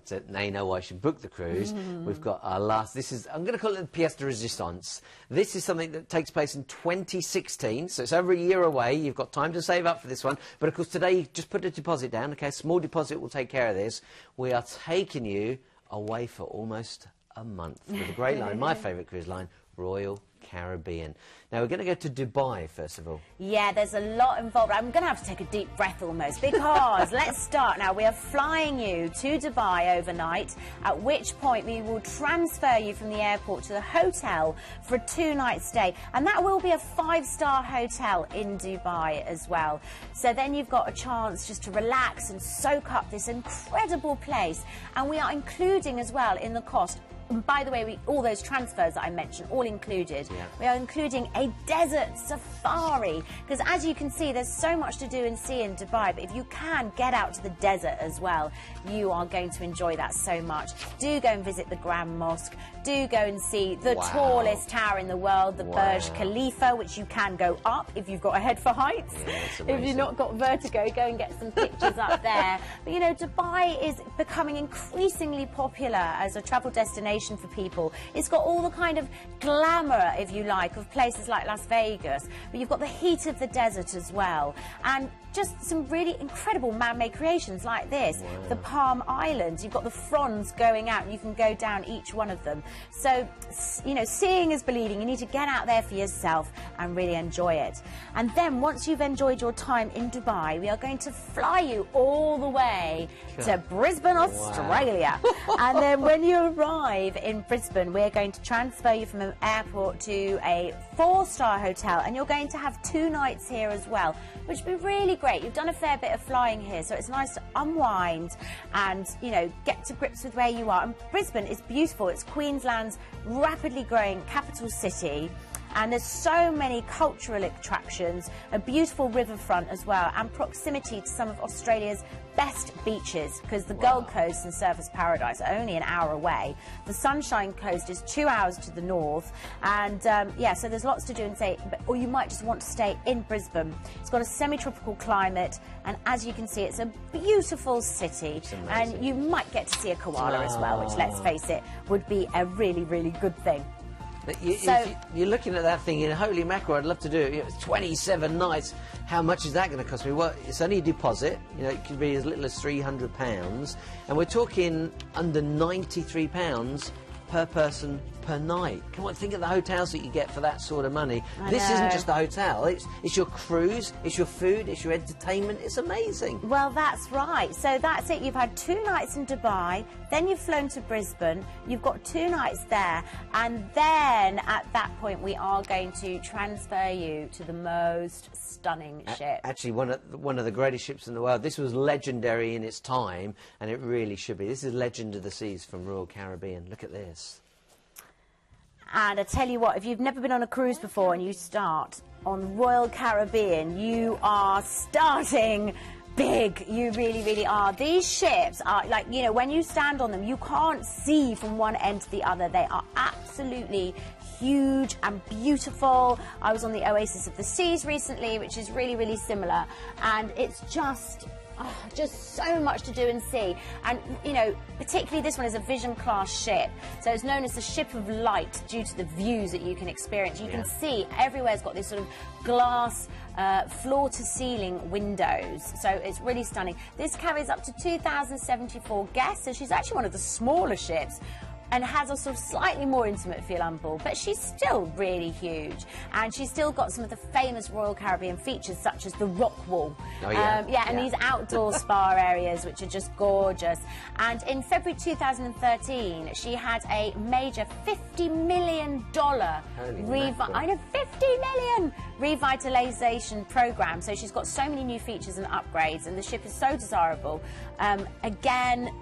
So now you know why I should book the cruise. We've got our last, I'm going to call it the pièce de résistance. This is something that takes place in 2016, so it's over a year away. You've got time to save up for this one. But of course today you just put a deposit down, okay? A small deposit will take care of this. We are taking you away for almost a month with a great line, my favourite cruise line, Royal Caribbean. Now we're going to go to Dubai first of all. Yeah, there's a lot involved. I'm going to have to take a deep breath almost, because let's start now. We are flying you to Dubai overnight, at which point we will transfer you from the airport to the hotel for a 2-night stay, and that will be a 5-star hotel in Dubai as well. So then you've got a chance just to relax and soak up this incredible place, and we are including as well in the cost. And by the way, all those transfers that I mentioned, all included. Yeah. We are including a desert safari, because as you can see, there's so much to do and see in Dubai, but if you can get out to the desert as well, you are going to enjoy that so much. Do go and visit the Grand Mosque. Do go and see the tallest tower in the world, the Burj Khalifa, which you can go up if you've got a head for heights. Yeah, if you've not got vertigo, go and get some pictures up there. But you know, Dubai is becoming increasingly popular as a travel destination for people. It's got all the kind of glamour, if you like, of places like Las Vegas, but you've got the heat of the desert as well, and just some really incredible man-made creations like this. The Palm Islands, you've got the fronds going out, and you can go down each one of them. So, you know, seeing is believing. You need to get out there for yourself and really enjoy it. And then once you've enjoyed your time in Dubai, we are going to fly you all the way to Brisbane, Australia. And then when you arrive in Brisbane, we're going to transfer you from an airport to a 4-star hotel, and you're going to have 2 nights here as well, which would be really great. You've done a fair bit of flying here, so it's nice to unwind and, you know, get to grips with where you are. And Brisbane is beautiful. It's Queensland's rapidly growing capital city, and there's so many cultural attractions, a beautiful riverfront as well, and proximity to some of Australia's best beaches, because the Gold Coast and Surfers Paradise are only an hour away. The Sunshine Coast is 2 hours to the north, and yeah, so there's lots to do and say, or you might just want to stay in Brisbane. It's got a semi-tropical climate, and as you can see, it's a beautiful city, and you might get to see a koala as well, which, let's face it, would be a really, really good thing. You're looking at that thing in holy mackerel, I'd love to do it. You know, 27 nights. How much is that going to cost me? Well, it's only a deposit. You know, it could be as little as £300, and we're talking under £93 per person per night. Come on, think of the hotels that you get for that sort of money. This isn't just the hotel, it's your cruise, it's your food, it's your entertainment. It's amazing. Well, that's right. So that's it. You've had 2 nights in Dubai, then you've flown to Brisbane, you've got 2 nights there, and then at that point we are going to transfer you to the most stunning ship. Actually, one of the greatest ships in the world. This was legendary in its time, and it really should be. This is Legend of the Seas from Royal Caribbean. Look at this. And I tell you what, if you've never been on a cruise before and you start on Royal Caribbean, you are starting big. You really, really are. These ships are like, you know, when you stand on them, you can't see from one end to the other. They are absolutely huge and beautiful. I was on the Oasis of the Seas recently, which is really, really similar, and it's just so much to do and see. And you know, particularly this one is a Vision class ship, so it's known as the ship of light due to the views that you can experience. You can see everywhere's got this sort of glass floor to ceiling windows, so it's really stunning. This carries up to 2,074 guests, so she's actually one of the smaller ships, and has a sort of slightly more intimate feel on board, but she's still really huge, and she's still got some of the famous Royal Caribbean features such as the rock wall, and these outdoor spa areas which are just gorgeous. And in February 2013 she had a major $50 million revitalization program, so she's got so many new features and upgrades, and the ship is so desirable. Again,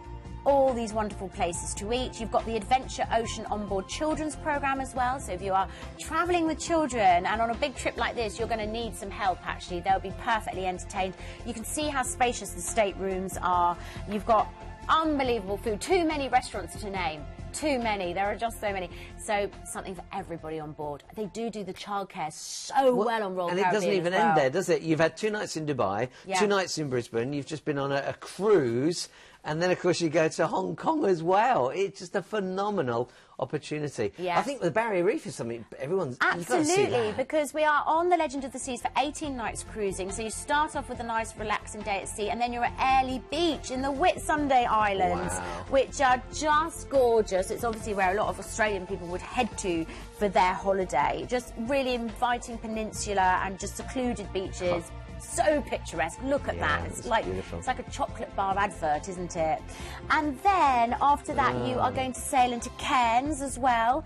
all these wonderful places to eat. You've got the Adventure Ocean onboard children's program as well, so if you are travelling with children and on a big trip like this, you're going to need some help. Actually, they'll be perfectly entertained. You can see how spacious the staterooms are. You've got unbelievable food, too many restaurants to name. Too many. There are just so many. So something for everybody on board. They do the childcare so well on Royal Caribbean. And it doesn't even end there, does it? You've had 2 nights in Dubai, 2 nights in Brisbane. You've just been on a cruise. And then, of course, you go to Hong Kong as well. It's just a phenomenal opportunity. Yes. I think the Barrier Reef is something everyone's... Absolutely, because we are on the Legend of the Seas for 18 nights cruising. So you start off with a nice relaxing day at sea, and then you're at Airlie Beach in the Whitsunday Islands, which are just gorgeous. It's obviously where a lot of Australian people would head to for their holiday. Just really inviting peninsula and just secluded beaches. So picturesque. Look at that. It's like a chocolate bar advert, isn't it? And then after that, you are going to sail into Cairns as well,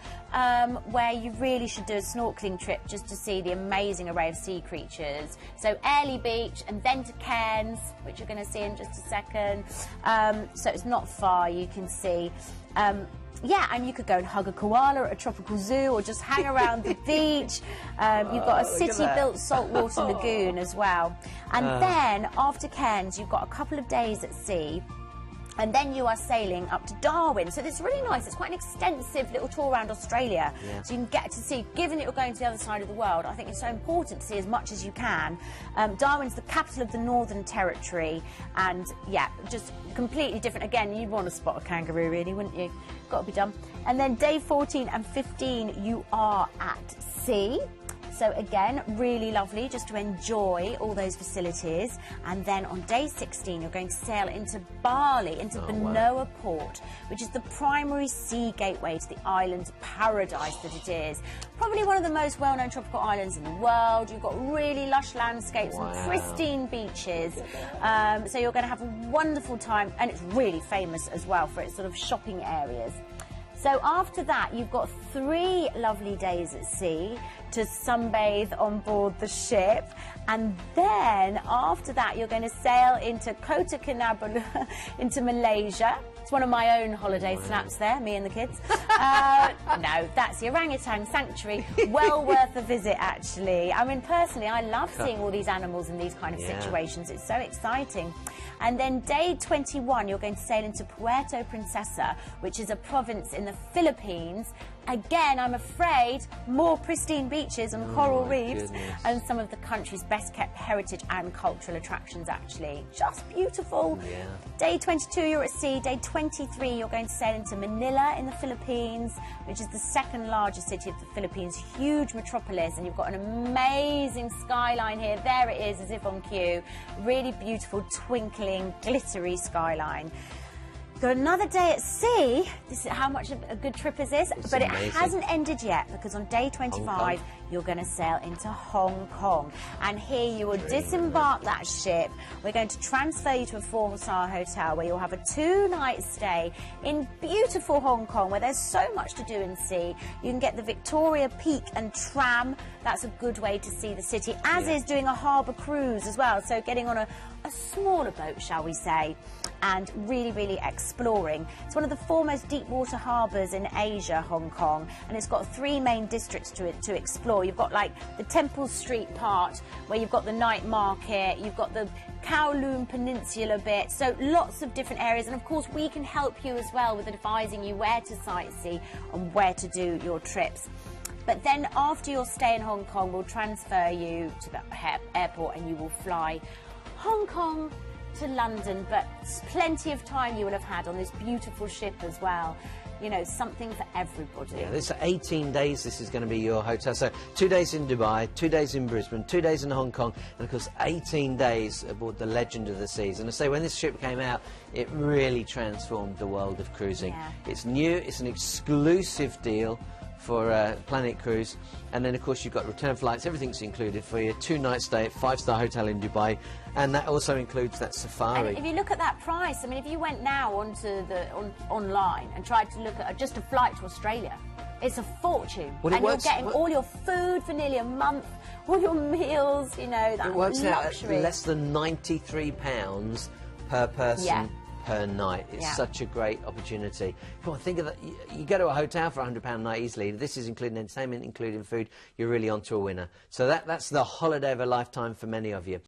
where you really should do a snorkeling trip just to see the amazing array of sea creatures. So Airlie Beach and then to Cairns, which you're going to see in just a second. So it's not far, you can see. Yeah, and you could go and hug a koala at a tropical zoo or just hang around the beach. You've got a city-built saltwater lagoon as well. And then, after Cairns, you've got a couple of days at sea. And then you are sailing up to Darwin. So it's really nice. It's quite an extensive little tour around Australia. Yeah. So you can get to see, given that you're going to the other side of the world, I think it's so important to see as much as you can. Darwin's the capital of the Northern Territory. And, yeah, just completely different. Again, you'd want to spot a kangaroo, really, wouldn't you? Got to be done. And then day 14 and 15, you are at sea. So again, really lovely just to enjoy all those facilities. And then on day 16, you're going to sail into Bali, into Benoa Port, which is the primary sea gateway to the island paradise that it is. Probably one of the most well-known tropical islands in the world. You've got really lush landscapes and pristine beaches. So you're going to have a wonderful time. And it's really famous as well for its sort of shopping areas. So after that, you've got 3 lovely days at sea to sunbathe on board the ship. And then after that, you're going to sail into Kota Kinabalu, into Malaysia. It's one of my own holiday snaps there, me and the kids. No, that's the orangutan sanctuary. Well worth a visit, actually. I mean, personally, I love seeing all these animals in these kind of situations. It's so exciting. And then day 21, you're going to sail into Puerto Princesa, which is a province in the Philippines. Again, I'm afraid, more pristine beaches and coral reefs and some of the country's best kept heritage and cultural attractions, actually. Just beautiful. Yeah. Day 22, you're at sea. Day 23, you're going to sail into Manila in the Philippines, which is the 2nd largest city of the Philippines, huge metropolis, and you've got an amazing skyline here. There it is, as if on cue. Really beautiful, twinkling, glittery skyline. Got another day at sea. This is how much a good trip is this, but it hasn't ended yet, because on day 25 you're going to sail into Hong Kong, and here you will disembark that ship. We're going to transfer you to a 4-star hotel where you'll have a 2-night stay in beautiful Hong Kong, where there's so much to do in sea. You can get the Victoria Peak and tram. That's a good way to see the city, as is doing a harbour cruise as well, so getting on a smaller boat, shall we say, and really exploring. It's one of the foremost deep water harbours in Asia, Hong Kong, and it's got 3 main districts to explore. You've got like the Temple Street part, where you've got the night market, you've got the Kowloon Peninsula bit, so lots of different areas, and of course we can help you as well with advising you where to sightsee and where to do your trips. But then after your stay in Hong Kong, we'll transfer you to the airport and you will fly Hong Kong to London, but plenty of time you will have had on this beautiful ship as well. You know, something for everybody. Yeah, this 18 days, this is going to be your hotel. So 2 days in Dubai, 2 days in Brisbane, 2 days in Hong Kong, and of course 18 days aboard the Legend of the Seas. And I say, when this ship came out, it really transformed the world of cruising. Yeah. It's new, it's an exclusive deal for Planet Cruise, and then of course you've got return flights, everything's included for you, 2-night stay at 5-star hotel in Dubai, and that also includes that safari. And if you look at that price, I mean, if you went now onto the online and tried to look at just a flight to Australia, it's a fortune. Well, and you're getting all your food for nearly a month, all your meals, you know, that it works luxury. out at less than £93 per person per night. It's such a great opportunity. Come on, think of that. You go to a hotel for £100 a night easily. This is including entertainment, including food. You're really onto a winner. So that's the holiday of a lifetime for many of you.